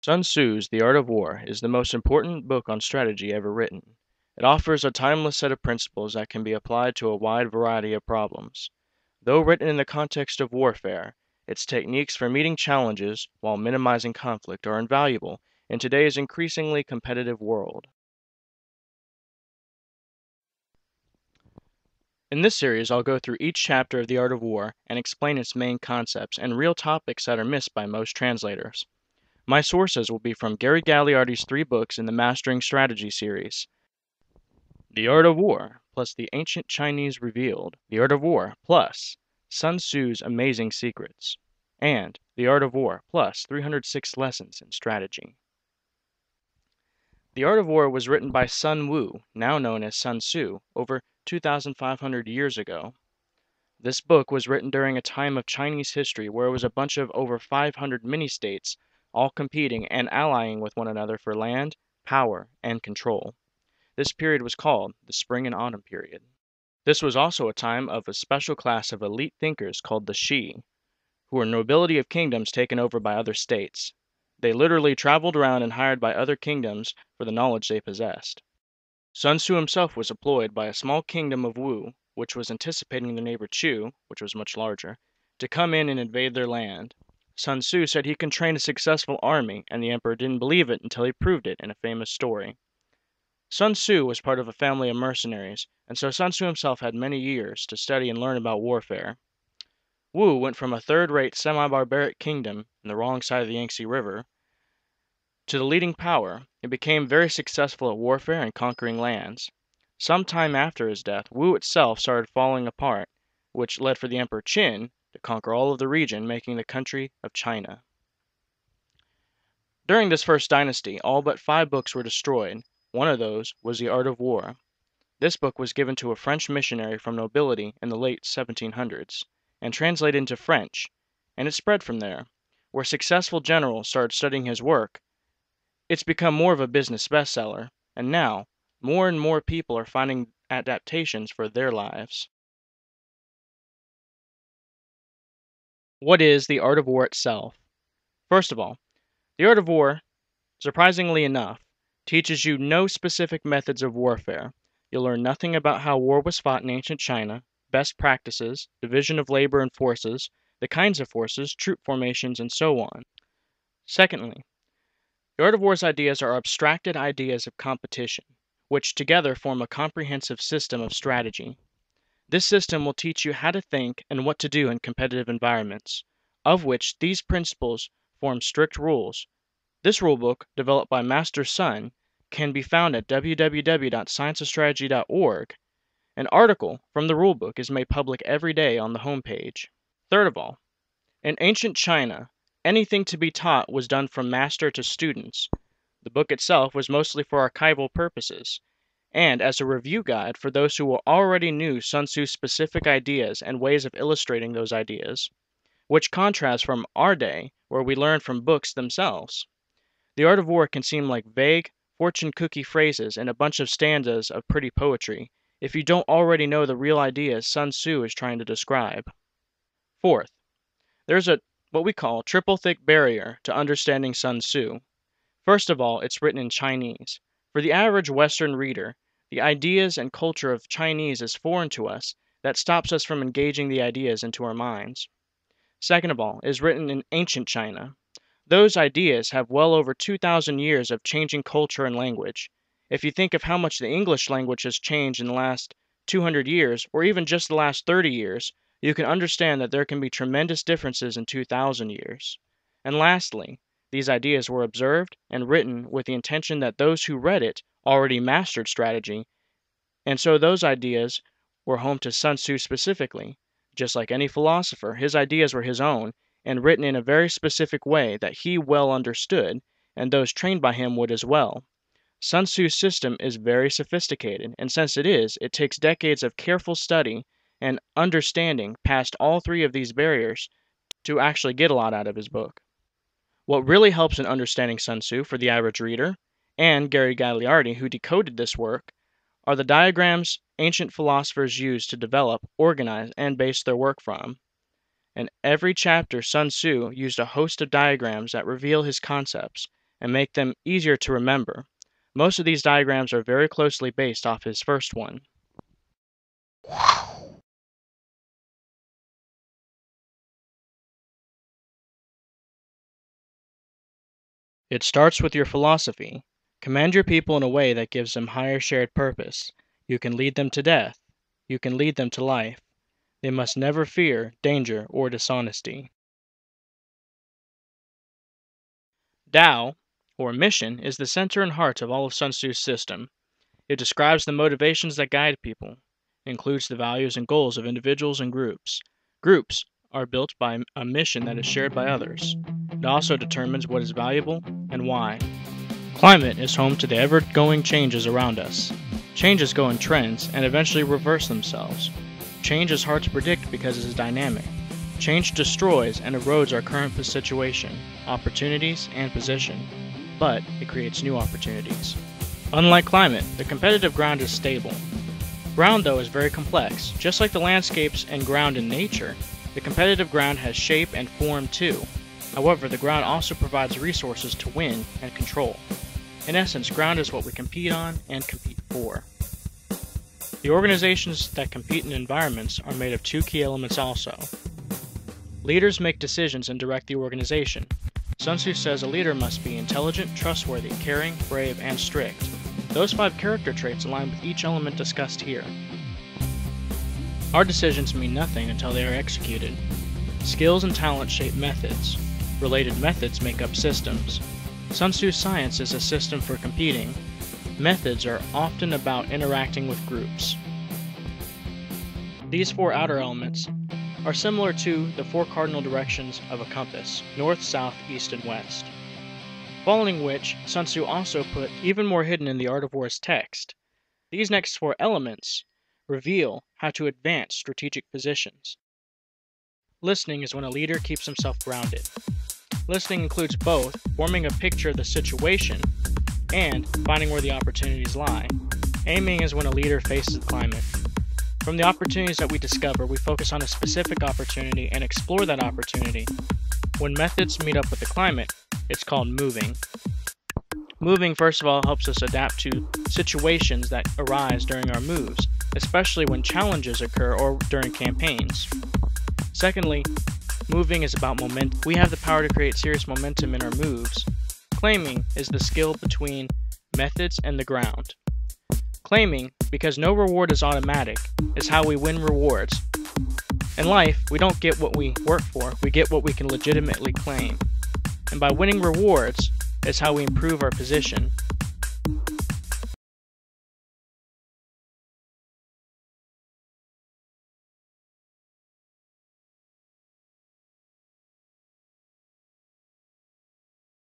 Sun Tzu's The Art of War is the most important book on strategy ever written. It offers a timeless set of principles that can be applied to a wide variety of problems. Though written in the context of warfare, its techniques for meeting challenges while minimizing conflict are invaluable in today's increasingly competitive world. In this series, I'll go through each chapter of The Art of War and explain its main concepts and real topics that are missed by most translators. My sources will be from Gary Gagliardi's three books in the Mastering Strategy series: The Art of War, plus The Ancient Chinese Revealed, The Art of War, plus Sun Tzu's Amazing Secrets, and The Art of War, plus 306 Lessons in Strategy. The Art of War was written by Sun Wu, now known as Sun Tzu, over 2,500 years ago. This book was written during a time of Chinese history where it was a bunch of over 500 mini-states all competing and allying with one another for land, power, and control. This period was called the Spring and Autumn period. This was also a time of a special class of elite thinkers called the Shi, who were nobility of kingdoms taken over by other states. They literally traveled around and hired by other kingdoms for the knowledge they possessed. Sun Tzu himself was employed by a small kingdom of Wu, which was anticipating their neighbor Chu, which was much larger, to come in and invade their land. Sun Tzu said he could train a successful army, and the emperor didn't believe it until he proved it in a famous story. Sun Tzu was part of a family of mercenaries, and so Sun Tzu himself had many years to study and learn about warfare. Wu went from a third-rate semi-barbaric kingdom on the wrong side of the Yangtze River to the leading power. He became very successful at warfare and conquering lands. Some time after his death, Wu itself started falling apart, which led for the Emperor Qin to conquer all of the region, making the country of China. During this first dynasty, all but 5 books were destroyed. One of those was The Art of War. This book was given to a French missionary from nobility in the late 1700s and translated into French, and it spread from there. Where successful generals started studying his work, it's become more of a business bestseller, and now more and more people are finding adaptations for their lives. What is the art of war itself? First of all, the art of war, surprisingly enough, teaches you no specific methods of warfare. You'll learn nothing about how war was fought in ancient China, best practices, division of labor and forces, the kinds of forces, troop formations, and so on. Secondly, the art of war's ideas are abstracted ideas of competition, which together form a comprehensive system of strategy. This system will teach you how to think and what to do in competitive environments, of which these principles form strict rules. This rulebook, developed by Master Sun, can be found at www.scienceofstrategy.org. An article from the rulebook is made public every day on the homepage. Third of all, in ancient China, anything to be taught was done from master to students. The book itself was mostly for archival purposes, and as a review guide for those who already knew Sun Tzu's specific ideas and ways of illustrating those ideas, which contrasts from our day, where we learn from books themselves. The art of war can seem like vague, fortune cookie phrases and a bunch of stanzas of pretty poetry if you don't already know the real ideas Sun Tzu is trying to describe. Fourth, there's what we call triple thick barrier to understanding Sun Tzu. First of all, it's written in Chinese. For the average Western reader, the ideas and culture of Chinese is foreign to us. That stops us from engaging the ideas into our minds. Second of all, it is written in ancient China. Those ideas have well over 2,000 years of changing culture and language. If you think of how much the English language has changed in the last 200 years, or even just the last 30 years, you can understand that there can be tremendous differences in 2,000 years. And lastly, these ideas were observed and written with the intention that those who read it already mastered strategy, and so those ideas were home to Sun Tzu specifically. Just like any philosopher, his ideas were his own, and written in a very specific way that he well understood, and those trained by him would as well. Sun Tzu's system is very sophisticated, and since it is, it takes decades of careful study and understanding past all 3 of these barriers to actually get a lot out of his book. What really helps in understanding Sun Tzu for the average reader, and Gary Gagliardi, who decoded this work, are the diagrams ancient philosophers used to develop, organize, and base their work from. In every chapter, Sun Tzu used a host of diagrams that reveal his concepts, and make them easier to remember. Most of these diagrams are very closely based off his first one. It starts with your philosophy. Command your people in a way that gives them higher shared purpose. You can lead them to death. You can lead them to life. They must never fear danger or dishonesty. Tao, or mission, is the center and heart of all of Sun Tzu's system. It describes the motivations that guide people, includes the values and goals of individuals and groups. Groups are built by a mission that is shared by others. It also determines what is valuable and why. Climate is home to the ever-going changes around us. Changes go in trends and eventually reverse themselves. Change is hard to predict because it is dynamic. Change destroys and erodes our current situation, opportunities, and position, but it creates new opportunities. Unlike climate, the competitive ground is stable. Ground, though, is very complex. Just like the landscapes and ground in nature, the competitive ground has shape and form too. However, the ground also provides resources to win and control. In essence, ground is what we compete on and compete for. The organizations that compete in environments are made of two key elements also. Leaders make decisions and direct the organization. Sun Tzu says a leader must be intelligent, trustworthy, caring, brave, and strict. Those 5 character traits align with each element discussed here. Our decisions mean nothing until they are executed. Skills and talent shape methods. Related methods make up systems. Sun Tzu's science is a system for competing. Methods are often about interacting with groups. These 4 outer elements are similar to the 4 cardinal directions of a compass: north, south, east, and west. Following which, Sun Tzu also put even more hidden in the Art of War's text. These next 4 elements reveal how to advance strategic positions. Listening is when a leader keeps himself grounded. Listening includes both forming a picture of the situation and finding where the opportunities lie. Aiming is when a leader faces the climate. From the opportunities that we discover, we focus on a specific opportunity and explore that opportunity. When methods meet up with the climate, it's called moving. Moving, first of all, helps us adapt to situations that arise during our moves, especially when challenges occur or during campaigns. Secondly, moving is about momentum. We have the power to create serious momentum in our moves. Claiming is the skill between methods and the ground. Claiming, because no reward is automatic, is how we win rewards. In life, we don't get what we work for, we get what we can legitimately claim. And by winning rewards is how we improve our position.